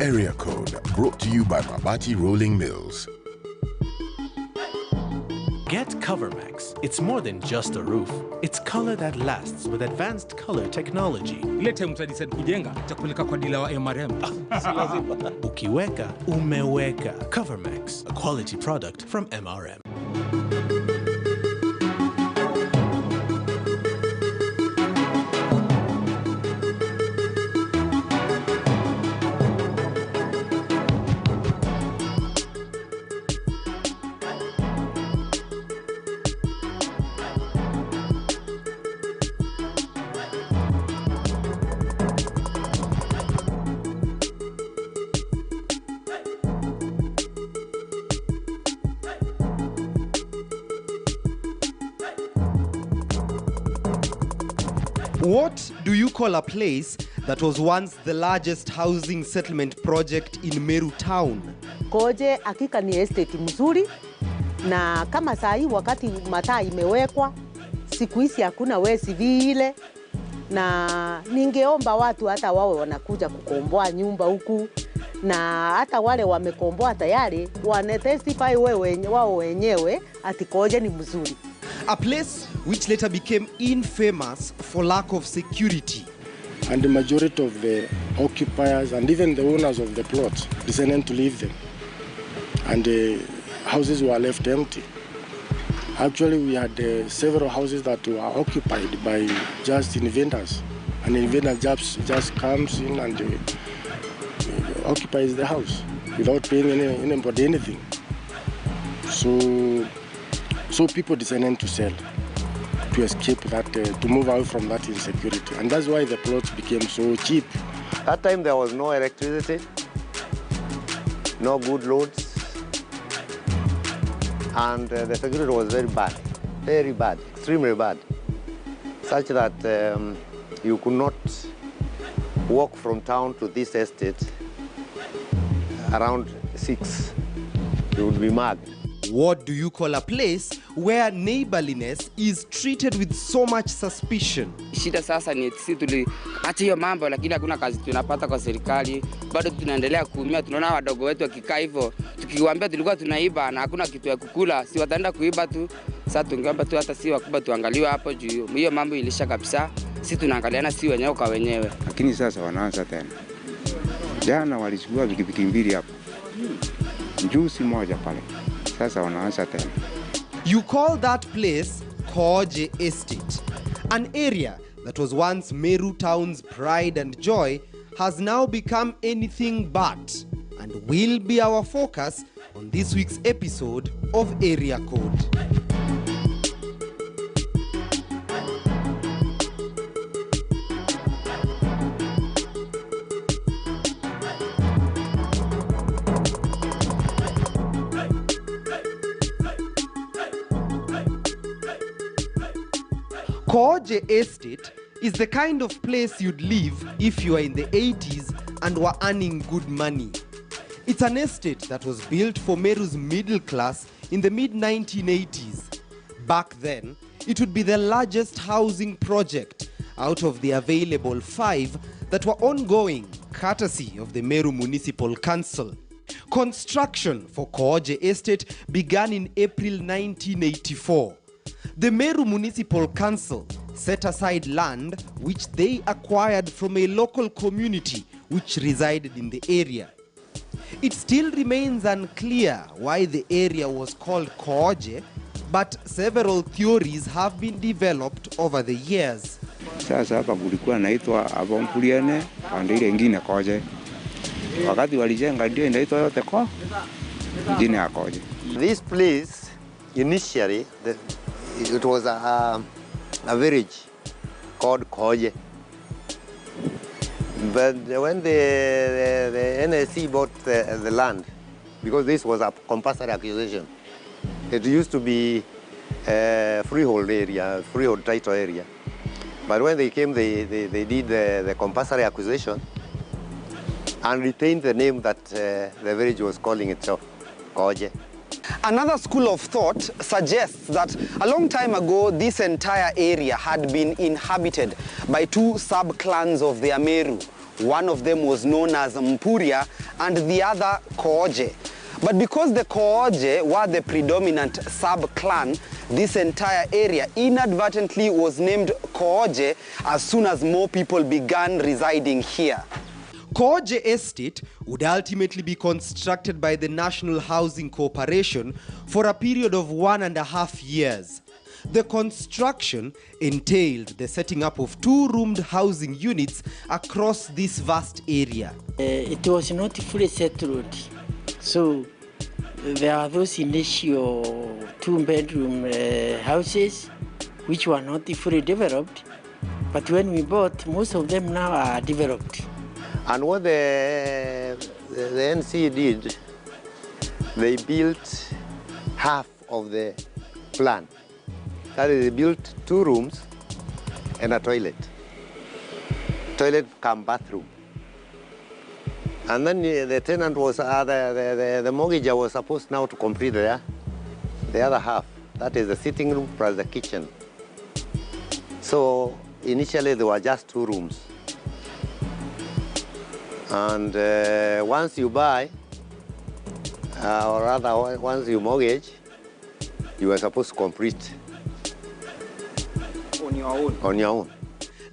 Area Code, brought to you by Mabati Rolling Mills. Get CoverMax. It's more than just a roof. It's color that lasts with advanced color technology. Ile time mtadisad kujenga, chakupeleka kwa dila wa MRM. Ukiweka, umeweka. CoverMax, a quality product from MRM. What do you call a place that was once the largest housing settlement project in Meru town? Kooje hakika ni estate mzuri, na kama saa hii wakati mataa imewekwa, siku hizi hakuna wezi vile, na ningeomba watu hata wao wanakuja kukomboa nyumba huku, na hata wale wamekomboa tayari wanatestify wao wenyewe ati Kooje ni mzuri. A place which later became infamous for lack of security. And the majority of the occupiers and even the owners of the plots decided to leave them. And the houses were left empty. Actually, we had several houses that were occupied by just invaders. And the invader just comes in and occupies the house without paying anybody anything. So people decided to sell, to escape that, to move out from that insecurity. And that's why the plots became so cheap. That time there was no electricity, no good roads, and the security was very bad, extremely bad, such that you could not walk from town to this estate around 6. You would be mad. What do you call a place where neighborliness is treated with so much suspicion? Shida sasa ni sisi tuliacha hiyo mambo, lakini hakuna kazi tunapata kwa serikali. Bado tunaendelea kuumia. Tunaona wadogo wetu wakikaa hivyo, tukiwaambia tulikuwa tunaiba na hakuna kitu ya kukula, si wataenda kuiba tu. Sasa tungeomba tu hata si wakubwa tuangaliwe hapo juu. Hiyo mambo ilisha kabisa. Sisi tunaangaliana si wenyewe kwa wenyewe. Lakini sasa wanaanza tena. Jana walichukua pikipiki mbili hapo. Juzi moja pale. Sasa wanaanza tena. You call that place Kooje Estate. An area that was once Meru town's pride and joy has now become anything but, and will be our focus on this week's episode of Area Code. Kooje Estate is the kind of place you'd live if you were in the 80s and were earning good money. It's an estate that was built for Meru's middle class in the mid-1980s. Back then, it would be the largest housing project out of the available 5 that were ongoing, courtesy of the Meru Municipal Council. Construction for Kooje Estate began in April 1984. The Meru Municipal Council set aside land which they acquired from a local community which resided in the area. It still remains unclear why the area was called Kooje, but several theories have been developed over the years. Sasa hapa kulikuwa naitwa Abompuliane, pande ile nyingine Kooje. Wakati walijenga ndio inaitwa yote jina ya Kooje. This place initially it was a village called Kooje. But when the NSC bought the land, because this was a compulsory acquisition, it used to be a freehold area, freehold title area. But when they came, they did the compulsory acquisition and retained the name that the village was calling itself, Kooje. Another school of thought suggests that a long time ago, this entire area had been inhabited by 2 sub-clans of the Meru, One of them was known as Mpuria and the other Kooje. But because the Kooje were the predominant sub-clan, this entire area inadvertently was named Kooje as soon as more people began residing here. Kooje Estate would ultimately be constructed by the National Housing Corporation for a period of 1.5 years. The construction entailed the setting up of 2-roomed housing units across this vast area. It was not fully settled, so there are those initial 2-bedroom houses which were not fully developed, but when we bought, most of them now are developed. And what the NC did, they built half of the plan. That is, they built 2 rooms and a toilet. Toilet cum bathroom. And then the tenant was, the mortgagor was supposed now to complete the other half. That is the sitting room plus the kitchen. So initially there were just 2 rooms. And once you buy, or rather once you mortgage, you are supposed to complete on your own.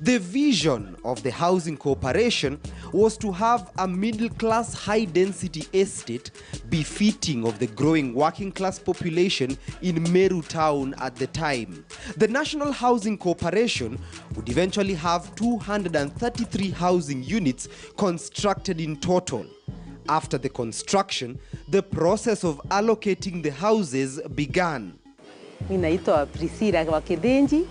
The vision of the Housing Corporation was to have a middle-class, high-density estate befitting of the growing working-class population in Meru town at the time. The National Housing Corporation would eventually have 233 housing units constructed in total. After the construction, the process of allocating the houses began. Ninaitwa Priscilla wa Kidinji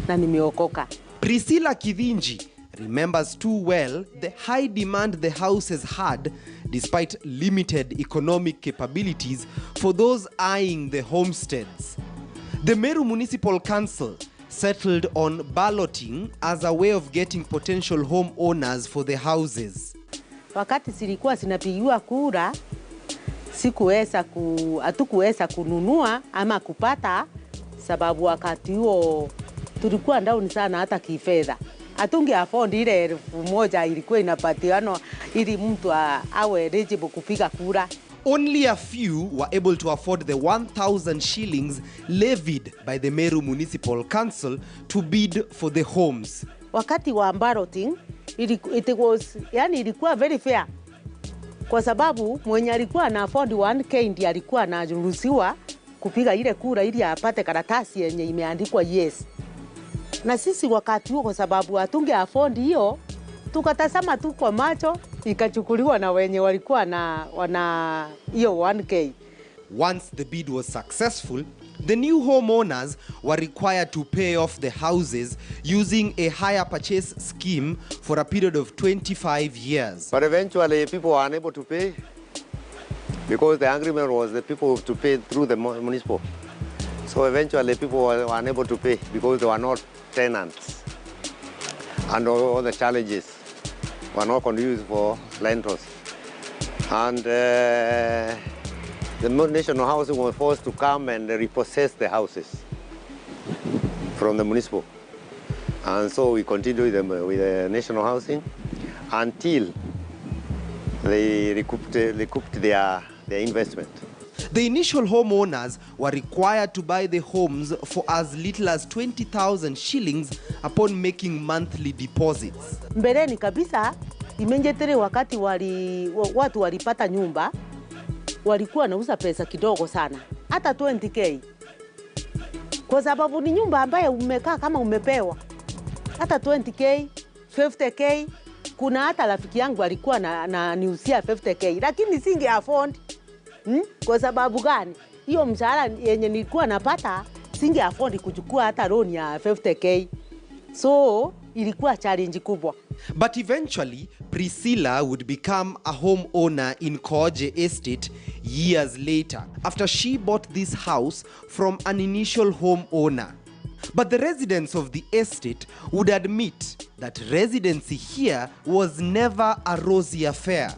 na nimeokoka. Priscilla Kidinji remembers too well the high demand the houses had despite limited economic capabilities for those eyeing the homesteads. The Meru Municipal Council settled on balloting as a way of getting potential home owners for the houses. Wakati zilikuwa zinapigiwa kura, hatukuweza kununua ama kupata, sababu wakati huo tulikuwa down sana hata kifedha. Hatunge afford ile 1,000 ilikuwa inapatiano ili mtu awe eligible kupiga kura. Only a few were able to afford the 1,000 shillings levied by the Meru Municipal Council to bid for the homes. Wakati wa balloting, ilikuwa very fair. Kwa sababu mwenye alikuwa na afford 1K ndiye alikuwa anaruhusiwa kupiga ile kura ili apate karatasi yenye imeandikwa yes. Na sisi wakati huo kwa sababu hatunge afford hiyo, tukatazama tu kwa macho, ikachukuliwa na wenye walikuwa na hiyo 1K. Once the bid was successful, the new homeowners were required to pay off the houses using a hire purchase scheme for a period of 25 years. But eventually people were unable to pay because the agreement was the people to pay through the municipal. So eventually people were unable to pay because they were not tenants. And all the challenges were not conducive for rentals. And the National Housing was forced to come and repossess the houses from the municipal. And so we continued with the National Housing until they recouped their investment. The initial homeowners were required to buy the homes for as little as 20,000 shillings upon making monthly deposits. Mbeleni kabisa, immediately wakati watu walipata nyumba, walikuwa nauza pesa kidogo sana, hata 20K. Kwa sababu ni nyumba ambayo umekaa kama umepewa. Hata 20K, 50K, kuna hata rafiki yangu alikuwa niusia 50K, lakini singe afford. Kwa sababu gani? Hiyo mshahara yenye nilikuwa napata, singe afford kuchukua hata loan ya 50K. So, ilikuwa challenge kubwa. But eventually, Priscilla would become a homeowner in Kooje Estate years later, after she bought this house from an initial homeowner. But the residents of the estate would admit that residency here was never a rosy affair.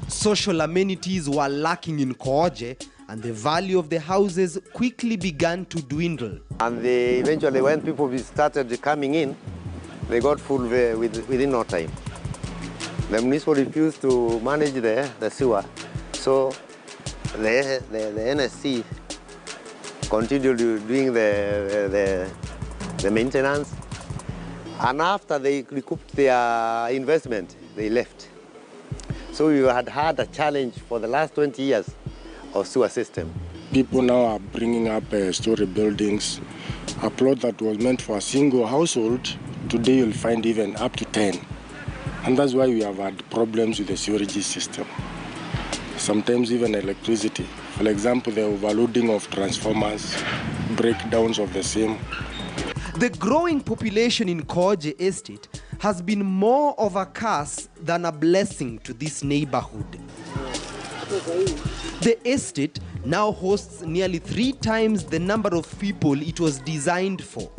Social amenities were lacking in Kooje, and the value of the houses quickly began to dwindle. And eventually when people started coming in, they got full within no time. The municipal refused to manage the sewer. So the NSC continued doing the maintenance. And after they recouped their investment, they left. So we had a challenge for the last 20 years of sewer system. People now are bringing up story buildings. A plot that was meant for a single household, today you'll find even up to 10. And that's why we have had problems with the sewerage system. Sometimes even electricity. For example, the overloading of transformers, breakdowns of the same. The growing population in Kooje Estate has been more of a curse than a blessing to this neighborhood. The estate now hosts nearly 3 times the number of people it was designed for.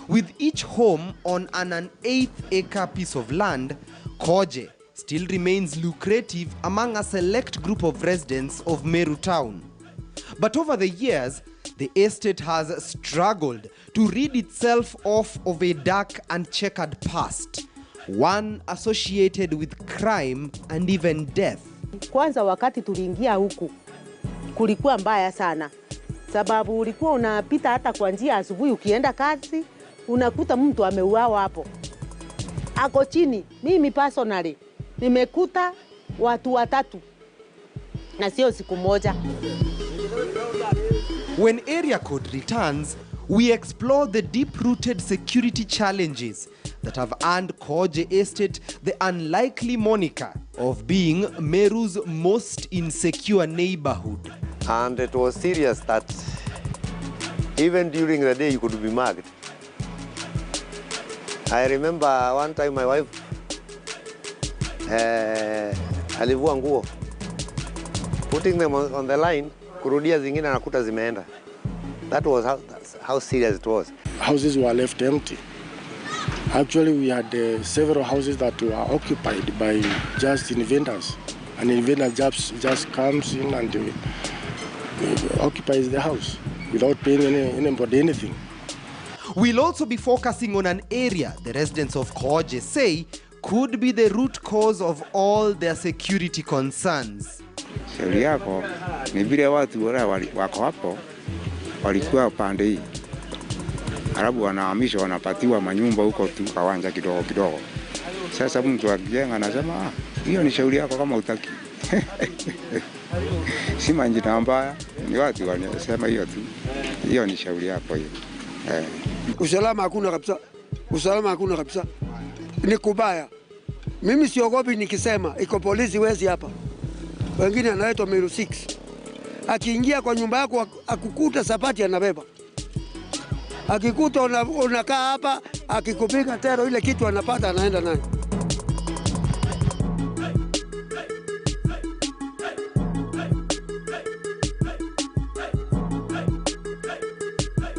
With each home on an 1/8-acre piece of land, Kooje still remains lucrative among a select group of residents of Meru town. But over the years, the estate has struggled to rid itself of a dark and checkered past, one associated with crime and even death. Kwanza wakati tuliingia huku kulikuwa mbaya sana, sababu ulikuwa unapita hata kwa njia asubuhi ukienda kazi unakuta mtu ameuawa hapo ako chini. Mimi personally nimekuta watu 3 na sio siku moja. When Area Code returns, we explore the deep-rooted security challenges that have earned Kooje Estate the unlikely moniker of being Meru's most insecure neighborhood. And it was serious that even during the day you could be mugged. I remember one time my wife alivua nguo, putting them on the line, kurudia zingine anakuta zimeenda. That was how serious it was. Houses were left empty. Actually, we had several houses that were occupied by just invaders. An invader just comes in and occupies the house without paying anybody anything. We'll also be focusing on an area the residents of Kooje say could be the root cause of all their security concerns. Shauri yako ni vile watu wako hapo walikuwa pande hii, alafu wanahamishwa wanapatiwa manyumba huko tu kawanja kidogo kidogo. Sasa mtu akijenga anasema hiyo ni shauri yako kama utaki. Si manjina mbaya, ni watu wanasema hiyo tu. Hiyo ni shauri yako hiyo. Usalama hakuna kabisa. Usalama hakuna kabisa. Ni kubaya. Mimi siogopi nikisema iko polisi wezi hapa. Wengine anaitwa Meru 6. Akiingia kwa nyumba yako akukuta sapati anabeba. Akikuta unakaa hapa akikupiga tero ile kitu anapata anaenda nayo.